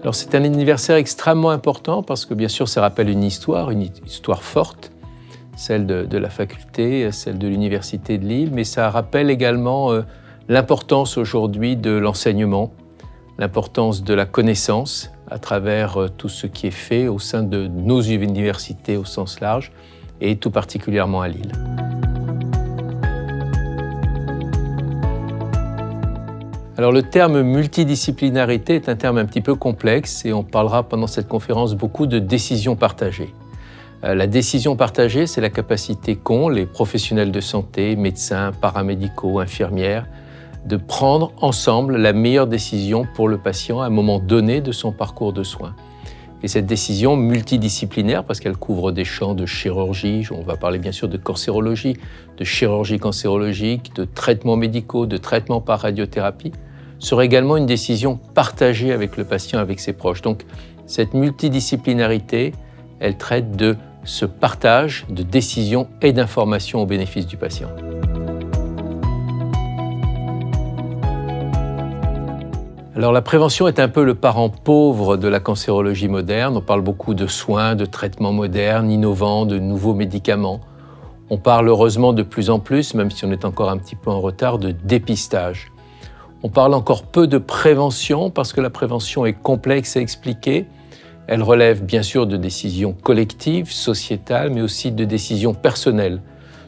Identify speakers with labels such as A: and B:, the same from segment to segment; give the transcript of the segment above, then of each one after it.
A: Alors c'est un anniversaire extrêmement important parce que bien sûr ça rappelle une histoire forte, celle de la faculté, celle de l'Université de Lille, mais ça rappelle également l'importance aujourd'hui de l'enseignement, l'importance de la connaissance à travers tout ce qui est fait au sein de nos universités au sens large et tout particulièrement à Lille. Alors le terme multidisciplinarité est un terme un petit peu complexe et on parlera pendant cette conférence beaucoup de décision partagée. La décision partagée, c'est la capacité qu'ont les professionnels de santé, médecins, paramédicaux, infirmières, de prendre ensemble la meilleure décision pour le patient à un moment donné de son parcours de soins. Et cette décision multidisciplinaire, parce qu'elle couvre des champs de chirurgie, on va parler bien sûr de cancérologie, de chirurgie cancérologique, de traitements médicaux, de traitements par radiothérapie, serait également une décision partagée avec le patient, avec ses proches. Donc cette multidisciplinarité, elle traite de ce partage de décisions et d'informations au bénéfice du patient. Alors la prévention est un peu le parent pauvre de la cancérologie moderne. On parle beaucoup de soins, de traitements modernes, innovants, de nouveaux médicaments. On parle heureusement de plus en plus, même si on est encore un petit peu en retard, de dépistage. On parle encore peu de prévention parce que la prévention est complexe à expliquer. Elle relève bien sûr de décisions collectives, sociétales, mais aussi de décisions personnelles,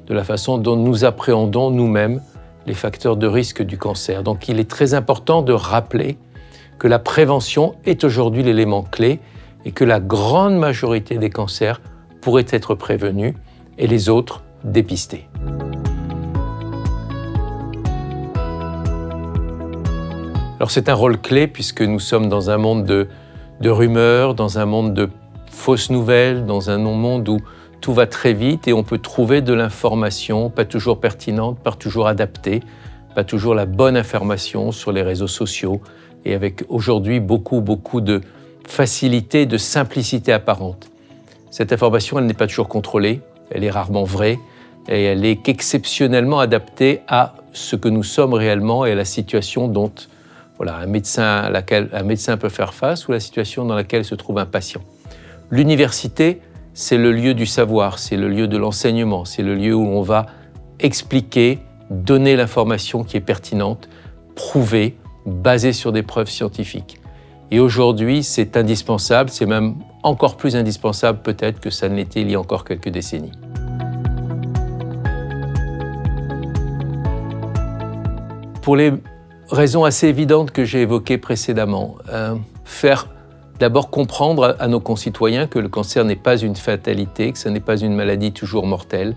A: de la façon dont nous appréhendons nous-mêmes les facteurs de risque du cancer. Donc il est très important de rappeler que la prévention est aujourd'hui l'élément clé et que la grande majorité des cancers pourraient être prévenus et les autres dépistés. Alors c'est un rôle clé puisque nous sommes dans un monde de rumeurs, dans un monde de fausses nouvelles, dans un monde où tout va très vite et on peut trouver de l'information, pas toujours pertinente, pas toujours adaptée, pas toujours la bonne information sur les réseaux sociaux et avec aujourd'hui beaucoup de facilité, de simplicité apparente. Cette information, elle n'est pas toujours contrôlée, elle est rarement vraie et elle est qu'exceptionnellement adaptée à ce que nous sommes réellement et à la situation dont un médecin peut faire face ou la situation dans laquelle se trouve un patient. L'université, c'est le lieu du savoir, c'est le lieu de l'enseignement, c'est le lieu où on va expliquer, donner l'information qui est pertinente, prouvée, basée sur des preuves scientifiques. Et aujourd'hui, c'est indispensable, c'est même encore plus indispensable peut-être que ça ne l'était il y a encore quelques décennies. Pour les raisons assez évidentes que j'ai évoquées précédemment, faire d'abord comprendre à nos concitoyens que le cancer n'est pas une fatalité, que ce n'est pas une maladie toujours mortelle,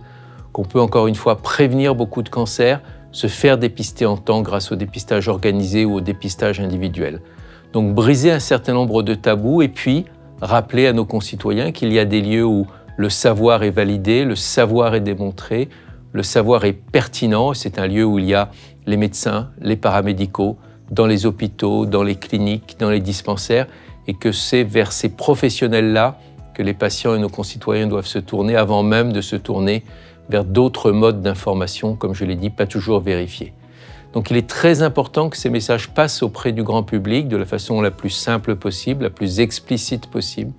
A: qu'on peut encore une fois prévenir beaucoup de cancers, se faire dépister en temps grâce au dépistage organisé ou au dépistage individuel. Donc briser un certain nombre de tabous et puis rappeler à nos concitoyens qu'il y a des lieux où le savoir est validé, le savoir est démontré, le savoir est pertinent. C'est un lieu où il y a les médecins, les paramédicaux, dans les hôpitaux, dans les cliniques, dans les dispensaires, et que c'est vers ces professionnels-là que les patients et nos concitoyens doivent se tourner avant même de se tourner vers d'autres modes d'information, comme je l'ai dit, pas toujours vérifiés. Donc il est très important que ces messages passent auprès du grand public de la façon la plus simple possible, la plus explicite possible,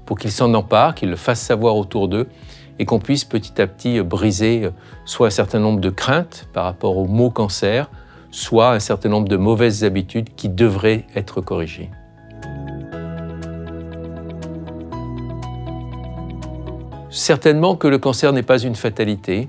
A: pour qu'ils s'en emparent, qu'ils le fassent savoir autour d'eux, et qu'on puisse petit à petit briser soit un certain nombre de craintes par rapport au mot cancer, soit un certain nombre de mauvaises habitudes qui devraient être corrigées. Certainement que le cancer n'est pas une fatalité,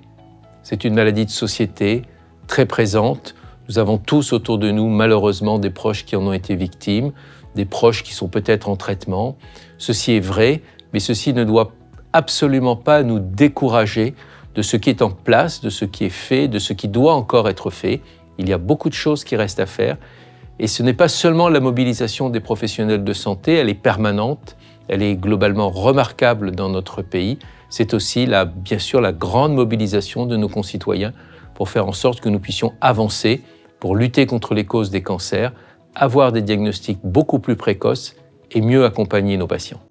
A: c'est une maladie de société très présente. Nous avons tous autour de nous, malheureusement, des proches qui en ont été victimes, des proches qui sont peut-être en traitement. Ceci est vrai, mais ceci ne doit absolument pas nous décourager de ce qui est en place, de ce qui est fait, de ce qui doit encore être fait. Il y a beaucoup de choses qui restent à faire. Et ce n'est pas seulement la mobilisation des professionnels de santé, elle est permanente, elle est globalement remarquable dans notre pays. C'est aussi, bien sûr, la grande mobilisation de nos concitoyens pour faire en sorte que nous puissions avancer pour lutter contre les causes des cancers, avoir des diagnostics beaucoup plus précoces et mieux accompagner nos patients.